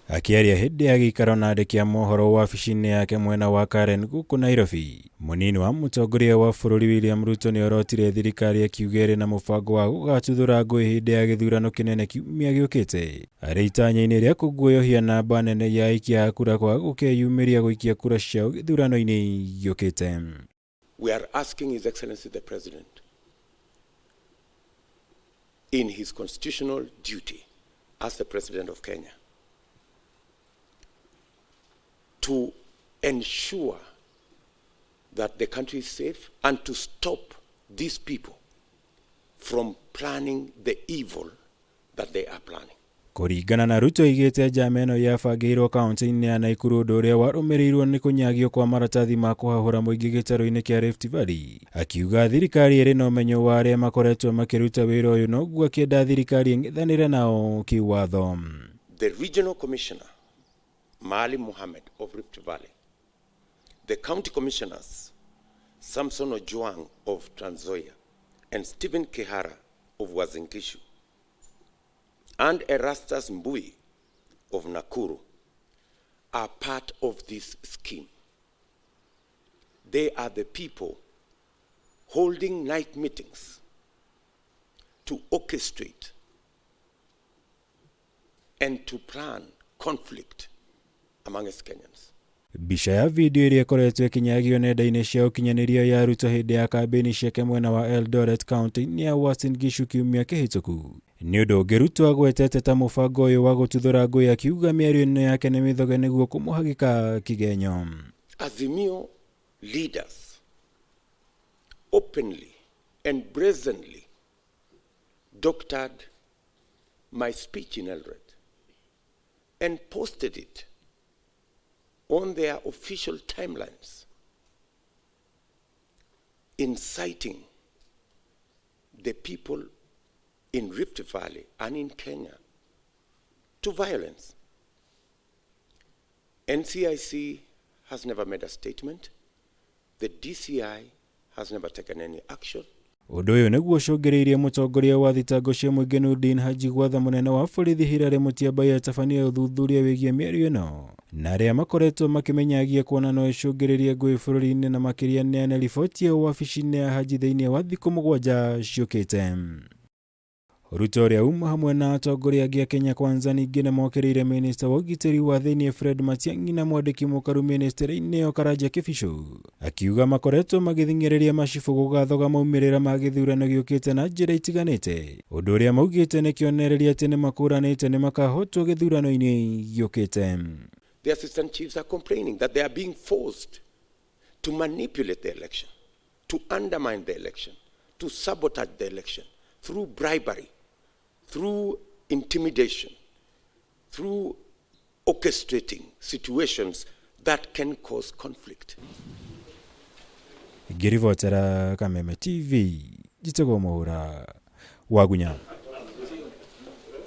Akiaria hindi ya gikaro na andiki a mohoro wabici-inĩ yake mwena wa Karen guku Nairobi, munini wa mutongoria wa bũrũri William Ruto ni orotire thirikari akiuga ĩrĩ na mũbango wa gugatuthura nguui hindi ya githurano kinene kiumia giukite. Arĩ itanya-inĩ rĩa kuguoyohia namba nene ya aikia a kura kwa gukeyumiria guikia kura ciao githurano-ini giukite. We are asking His Excellency the President, in his constitutional duty as the President of Kenya, to ensure that the country is safe and to stop these people from planning the evil that they are planning. Kuringana na Ruto igite njama ĩno yabangĩirwo kaunti-inĩ ya Nakuru, ũndũ ũrĩa warũmĩrĩirwo nĩ kũnyagio kwa maratathi ma kũhahũra mũingĩ gĩtarũ-inĩ kĩa Rift Valley. Akiuga thirikari ĩrĩ na ũmenyo wa arĩa makoretwo makĩruta wĩra ũyũ, noguo akĩenda thirikari ĩng'ethanĩre nao kĩwatho. The Regional Commissioner Maalim Mohamed of Rift Valley, the County Commissioners Samson Ojwang of Trans Nzoia and Stephen Kihara of Uasin Gishu, and Erastus Mbui of Nakuru are part of this scheme. They are the people holding night meetings to orchestrate and to plan conflict among us Kenyans. Bica ya video ĩrĩa ĩkoretwo ĩkinyagio nenda-inĩ cia ũkinyanĩria ya Ruto hĩndĩ ya kambĩini ciake mwena wa Eldoret County ya Uasin Gishu kiumia kĩhĩtũku. Nĩ ũndũ ũngĩ Ruto agwetete ta mũbango ũyũ wa gũtuthũra nguui, akiuga mĩario-inĩ yake nĩ mĩthoge nĩguo kũmũhagĩka kĩgenyo. Azimio leaders openly and brazenly doctored my speech in Eldoret and posted it on their official timelines, inciting the people in Rift Valley and in Kenya to violence. NCIC has never made a statement. The DCI has never taken any action. Ũndũ ũyũ nĩguo ũcũngĩrĩirie mũtongoria wa thitango cia mũingĩ Nurdin Haji gwatha mũnene wa borithi Hilary Mutyambai atabanie ũthuthuria wĩgiĩ mĩario ĩno, na arĩa makoretwo makĩmenyagia kuona no ĩcũngĩrĩrie nguĩ bũrũri-inĩ, na makĩria neane riboti ya wabici-inĩ ya Haji thĩinĩ wa thikũ 7 ciũkĩte. Ruto ũrĩa uma hamwe na atongoria angĩ a Kenya Kwanza ningĩ nĩ mokĩrĩire minista wa ũgitĩri wa thĩinĩ Fred Matiang'i na mwandĩki mũkaru ministry-inĩ ĩyo Karanja Kĩbico, akiuga makoretwo magĩthing'ĩrĩria macibũ gũgathoga maumĩrĩra ma gĩthurano gĩũkĩte na njĩra itiganĩte, ũndũ ũrĩa maugĩte nĩ kĩonereria atĩ nĩ makũranĩte nĩ makahotwo gĩthurano-inĩ gĩũkĩte. The assistant chiefs are complaining that they are being forced to manipulate the election, to undermine the election, to sabotage the election through bribery, through intimidation, through orchestrating situations that can cause conflict. Ngĩribotera Kameme TV, njĩtagwo Muhura wa Gunya.